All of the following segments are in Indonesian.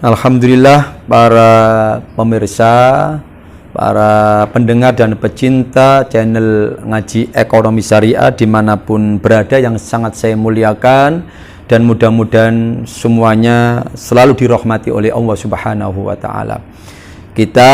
Alhamdulillah, para pemirsa, para pendengar dan pecinta channel Ngaji Ekonomi Syariah dimanapun berada yang sangat saya muliakan, dan mudah-mudahan semuanya selalu dirahmati oleh Allah Subhanahu wa Ta'ala. Kita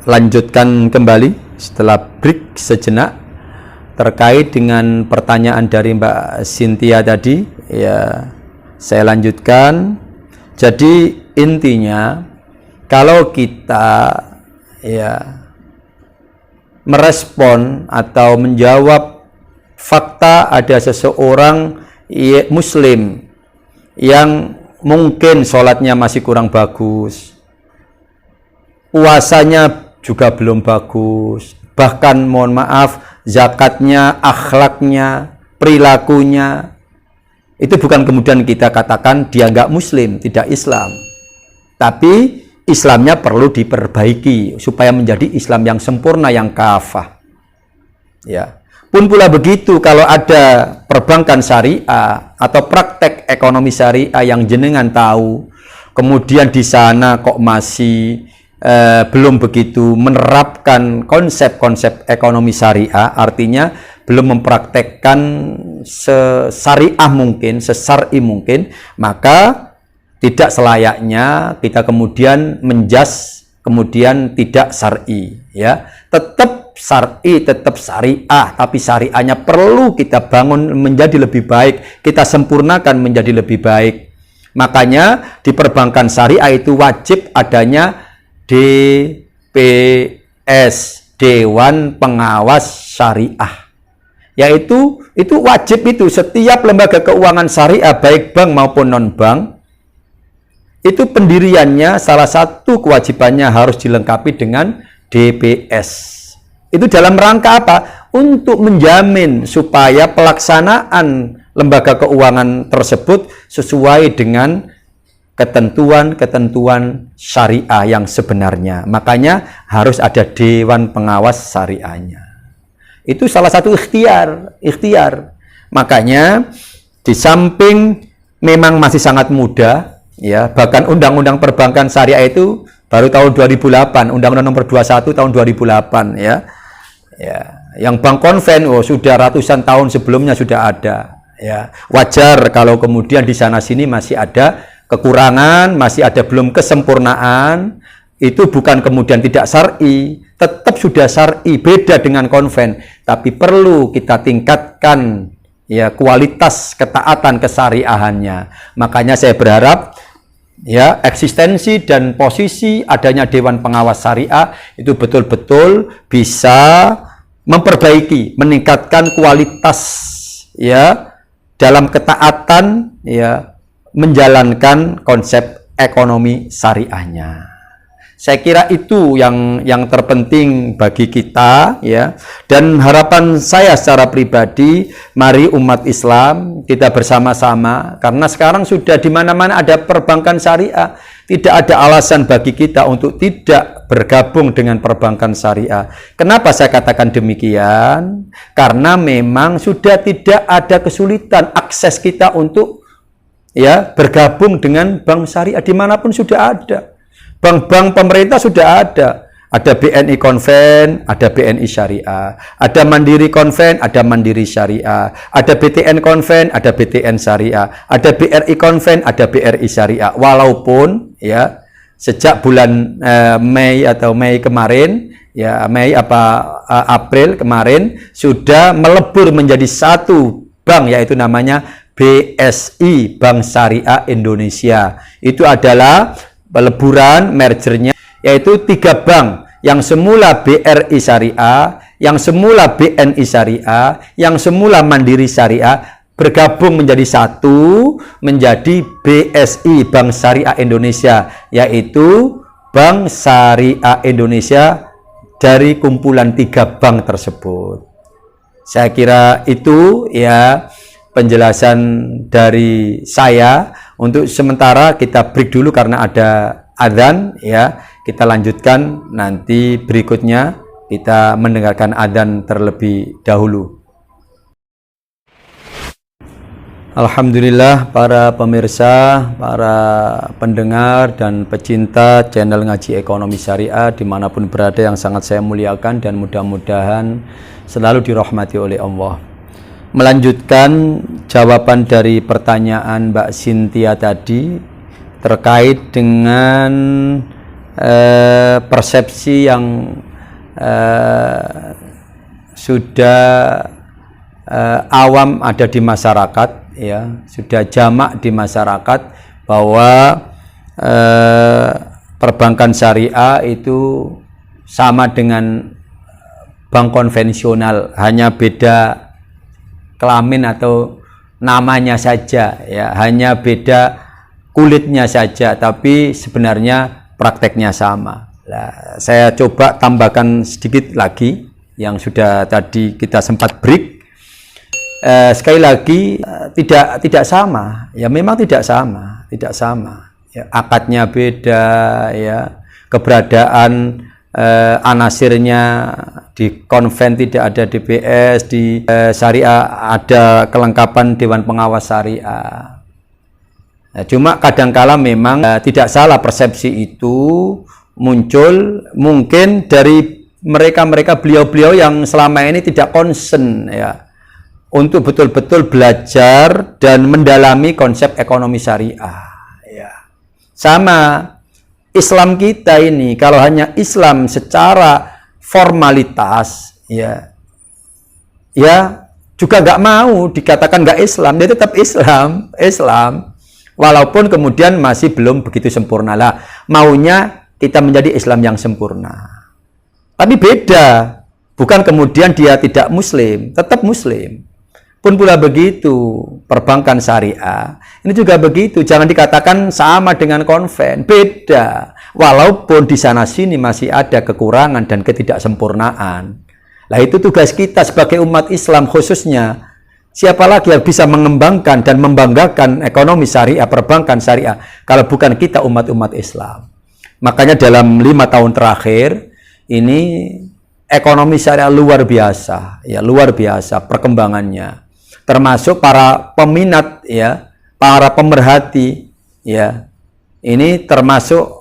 lanjutkan kembali setelah break sejenak terkait dengan pertanyaan dari Mbak Cynthia tadi. Ya, saya lanjutkan. Jadi intinya, kalau kita merespon atau menjawab fakta ada seseorang muslim yang mungkin sholatnya masih kurang bagus, puasanya juga belum bagus, bahkan mohon maaf zakatnya, akhlaknya, perilakunya, itu bukan kemudian kita katakan dia nggak muslim, tidak Islam. Tapi Islamnya perlu diperbaiki supaya menjadi Islam yang sempurna, yang kafah. Ya. Pun pula begitu kalau ada perbankan syariah atau praktek ekonomi syariah yang jenengan tahu, kemudian di sana kok masih belum begitu menerapkan konsep-konsep ekonomi syariah, artinya belum mempraktekkan sesyariah mungkin, sesyar'i mungkin, maka tidak selayaknya kita kemudian menjas, kemudian tidak syar'i, ya. Tetap syar'i, tetap syariah, tapi syariahnya perlu kita bangun menjadi lebih baik, kita sempurnakan menjadi lebih baik. Makanya di perbankan syariah itu wajib adanya DPS, Dewan Pengawas Syariah. Yaitu itu wajib, itu setiap lembaga keuangan syariah baik bank maupun non bank itu pendiriannya salah satu kewajibannya harus dilengkapi dengan DPS. Itu dalam rangka apa? Untuk menjamin supaya pelaksanaan lembaga keuangan tersebut sesuai dengan ketentuan-ketentuan syariah yang sebenarnya. Makanya harus ada Dewan Pengawas Syariahnya. Itu salah satu ikhtiar. Makanya di samping memang masih sangat muda, ya, bahkan undang-undang perbankan syariah itu baru tahun 2008, Undang-Undang Nomor 21 tahun 2008, ya. Ya, yang bank konven sudah ratusan tahun sebelumnya sudah ada, ya. Wajar kalau kemudian di sana sini masih ada kekurangan, masih ada belum kesempurnaan. Itu bukan kemudian tidak syar'i, tetap sudah syar'i, beda dengan konven, tapi perlu kita tingkatkan, ya, kualitas ketaatan kesyariahannya. Makanya saya berharap, ya, eksistensi dan posisi adanya Dewan Pengawas Syariah itu betul-betul bisa memperbaiki, meningkatkan kualitas, ya, dalam ketaatan, ya, menjalankan konsep ekonomi syariahnya. Saya kira itu yang terpenting bagi kita, ya. Dan harapan saya secara pribadi, mari umat Islam kita bersama-sama, karena sekarang sudah di mana-mana ada perbankan syariah. Tidak ada alasan bagi kita untuk tidak bergabung dengan perbankan syariah. Kenapa saya katakan demikian? Karena memang sudah tidak ada kesulitan akses kita untuk, ya, bergabung dengan bank syariah dimanapun sudah ada. Bank-bank pemerintah sudah ada BNI Konven, ada BNI Syariah, ada Mandiri Konven, ada Mandiri Syariah, ada BTN Konven, ada BTN Syariah, ada BRI Konven, ada BRI Syariah. Walaupun, ya, sejak bulan Mei kemarin, ya, April kemarin sudah melebur menjadi satu bank, yaitu namanya BSI, Bank Syariah Indonesia. Itu adalah peleburan mergernya, yaitu 3 bank yang semula BRI Syariah, yang semula BNI Syariah, yang semula Mandiri Syariah, bergabung menjadi satu, menjadi BSI, Bank Syariah Indonesia, yaitu Bank Syariah Indonesia dari kumpulan 3 bank tersebut. Saya kira itu, ya, penjelasan dari saya. Untuk sementara kita break dulu karena ada adzan ya. Kita lanjutkan nanti berikutnya kita mendengarkan adzan terlebih dahulu. Alhamdulillah para pemirsa, para pendengar dan pecinta channel Ngaji Ekonomi Syariah dimanapun berada yang sangat saya muliakan dan mudah-mudahan selalu dirahmati oleh Allah. Melanjutkan jawaban dari pertanyaan Mbak Cynthia tadi terkait dengan persepsi yang sudah awam ada di masyarakat ya, sudah jamak di masyarakat bahwa perbankan syariah itu sama dengan bank konvensional, hanya beda kelamin atau namanya saja ya, hanya beda kulitnya saja, tapi sebenarnya prakteknya sama. Nah, saya coba tambahkan sedikit lagi yang sudah tadi kita sempat break. Sekali lagi tidak sama ya, memang tidak sama ya, akadnya beda ya, keberadaan anasirnya di konven tidak ada DBS, di syariah ada kelengkapan Dewan Pengawas Syariah. Nah, cuma kadangkala memang tidak salah persepsi itu muncul mungkin dari mereka beliau-beliau yang selama ini tidak concern ya untuk betul-betul belajar dan mendalami konsep ekonomi syariah ya. Sama Islam kita ini, kalau hanya Islam secara formalitas ya juga nggak mau dikatakan nggak Islam, dia tetap Islam walaupun kemudian masih belum begitu sempurna lah, maunya kita menjadi Islam yang sempurna. Tapi beda, bukan kemudian dia tidak muslim, tetap muslim. Pun pula begitu perbankan syariah ini juga begitu, jangan dikatakan sama dengan konven, beda walaupun di sana sini masih ada kekurangan dan ketidaksempurnaan. Lah itu tugas kita sebagai umat Islam khususnya. Siapa lagi yang bisa mengembangkan dan membanggakan ekonomi syariah, perbankan syariah kalau bukan kita umat-umat Islam. Makanya dalam 5 tahun terakhir ini ekonomi syariah luar biasa ya, luar biasa perkembangannya. Termasuk para peminat ya, para pemerhati ya. Ini termasuk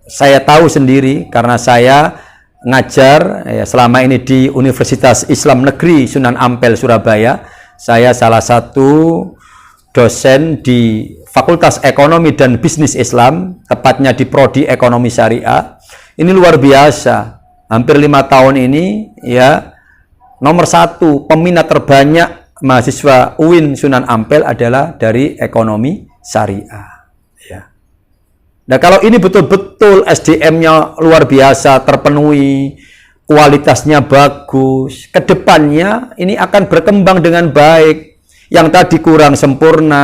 saya tahu sendiri karena saya ngajar ya, selama ini di Universitas Islam Negeri Sunan Ampel Surabaya. Saya salah satu dosen di Fakultas Ekonomi dan Bisnis Islam, tepatnya di Prodi Ekonomi Syariah. Ini luar biasa. Hampir 5 tahun ini ya, nomor 1 peminat terbanyak mahasiswa UIN Sunan Ampel adalah dari ekonomi syariah ya. Nah, kalau ini betul-betul SDM-nya luar biasa terpenuhi, kualitasnya bagus, kedepannya ini akan berkembang dengan baik. Yang tadi kurang sempurna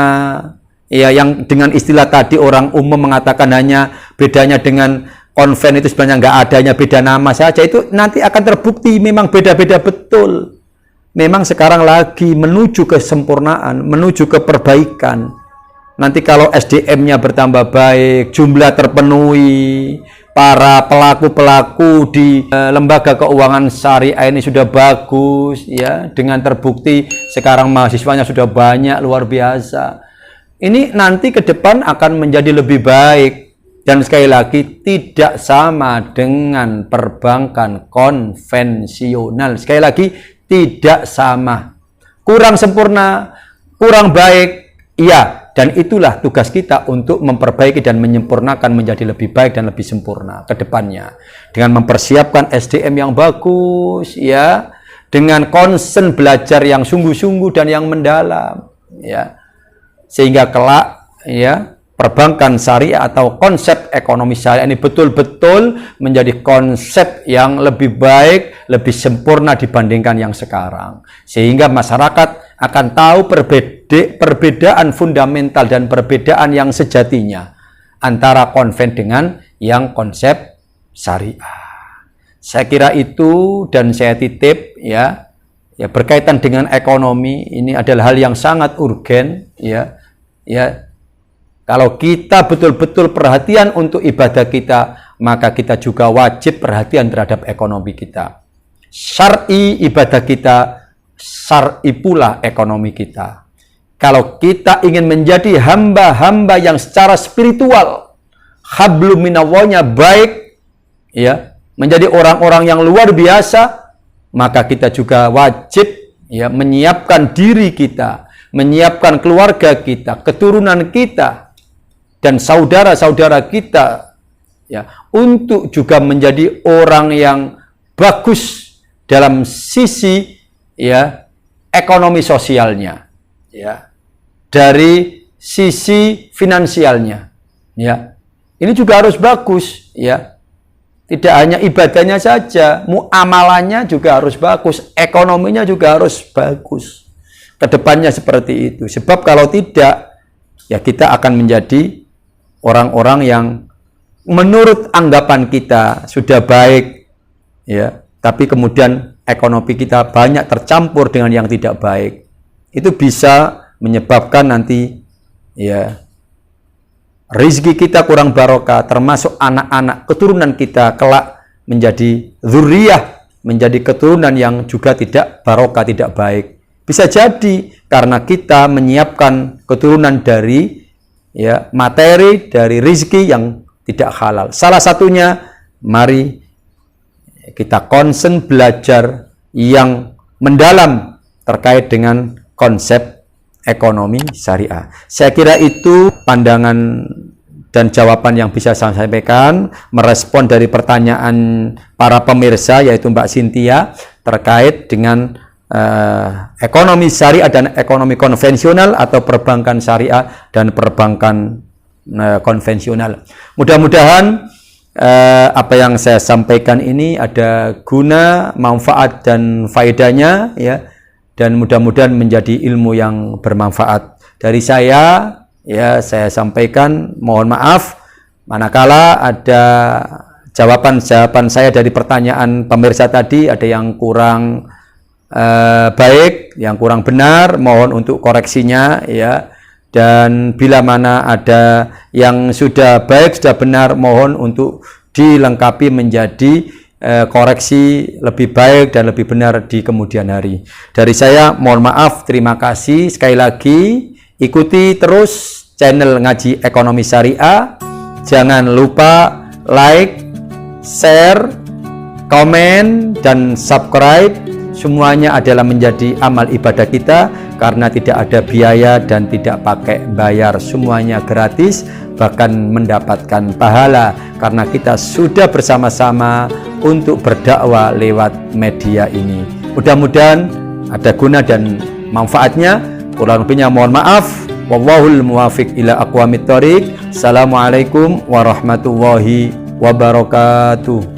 ya, yang dengan istilah tadi orang umum mengatakan hanya bedanya dengan konven itu sebenarnya nggak adanya, beda nama saja, itu nanti akan terbukti memang beda-beda betul. Memang sekarang lagi menuju kesempurnaan, menuju ke perbaikan. Nanti kalau SDM-nya bertambah baik, jumlah terpenuhi, para pelaku-pelaku di lembaga keuangan syariah ini sudah bagus ya, dengan terbukti sekarang mahasiswanya sudah banyak, luar biasa. Ini nanti ke depan akan menjadi lebih baik. Dan sekali lagi tidak sama dengan perbankan konvensional. Sekali lagi tidak sama, kurang sempurna, kurang baik, iya, dan itulah tugas kita untuk memperbaiki dan menyempurnakan menjadi lebih baik dan lebih sempurna ke depannya dengan mempersiapkan SDM yang bagus ya, dengan concern belajar yang sungguh-sungguh dan yang mendalam ya, sehingga kelak ya perbankan syariah atau konsep ekonomi syariah ini betul-betul menjadi konsep yang lebih baik, lebih sempurna dibandingkan yang sekarang. Sehingga masyarakat akan tahu perbedaan fundamental dan perbedaan yang sejatinya antara konven dengan yang konsep syariah. Saya kira itu, dan saya titip ya, ya berkaitan dengan ekonomi, ini adalah hal yang sangat urgen, ya. Kalau kita betul-betul perhatian untuk ibadah kita, maka kita juga wajib perhatian terhadap ekonomi kita. Syar'i ibadah kita, syar'i pula ekonomi kita. Kalau kita ingin menjadi hamba-hamba yang secara spiritual, hablum minallahnya baik, ya, menjadi orang-orang yang luar biasa, maka kita juga wajib, ya, menyiapkan diri kita, menyiapkan keluarga kita, keturunan kita, dan saudara-saudara kita, ya, untuk juga menjadi orang yang bagus dalam sisi, ya, ekonomi sosialnya, ya, dari sisi finansialnya, ya. Ini juga harus bagus, ya. Tidak hanya ibadahnya saja, muamalannya juga harus bagus, ekonominya juga harus bagus. Kedepannya seperti itu. Sebab kalau tidak, ya kita akan menjadi orang-orang yang menurut anggapan kita sudah baik, ya, tapi kemudian ekonomi kita banyak tercampur dengan yang tidak baik. Itu bisa menyebabkan nanti, ya, rezeki kita kurang barokah, termasuk anak-anak keturunan kita kelak menjadi dzurriyyah, menjadi keturunan yang juga tidak barokah, tidak baik. Bisa jadi karena kita menyiapkan keturunan dari, ya, materi, dari rezeki yang tidak halal. Salah satunya, mari kita concern belajar yang mendalam terkait dengan konsep ekonomi syariah. Saya kira itu pandangan dan jawaban yang bisa saya sampaikan, merespon dari pertanyaan para pemirsa, yaitu Mbak Cynthia, terkait dengan ekonomi syariah dan ekonomi konvensional, atau perbankan syariah dan perbankan konvensional. Mudah-mudahan apa yang saya sampaikan ini ada guna, manfaat dan faedahnya, ya. Dan mudah-mudahan menjadi ilmu yang bermanfaat. Dari saya, ya, saya sampaikan, mohon maaf manakala ada jawaban-jawaban saya dari pertanyaan pemirsa tadi ada yang kurang baik, yang kurang benar, mohon untuk koreksinya, ya. Dan bila mana ada yang sudah baik, sudah benar, mohon untuk dilengkapi menjadi koreksi lebih baik dan lebih benar di kemudian hari. Dari saya mohon maaf, terima kasih sekali lagi. Ikuti terus channel Ngaji Ekonomi Syariah. Jangan lupa like, share, komen, dan subscribe. Semuanya adalah menjadi amal ibadah kita, karena tidak ada biaya dan tidak pakai bayar. Semuanya gratis, bahkan mendapatkan pahala, karena kita sudah bersama-sama untuk berdakwah lewat media ini. Mudah-mudahan ada guna dan manfaatnya. Kurang lebihnya mohon maaf. Wallahul muwafiq ila aqwamit thoriq. Assalamualaikum warahmatullahi wabarakatuh.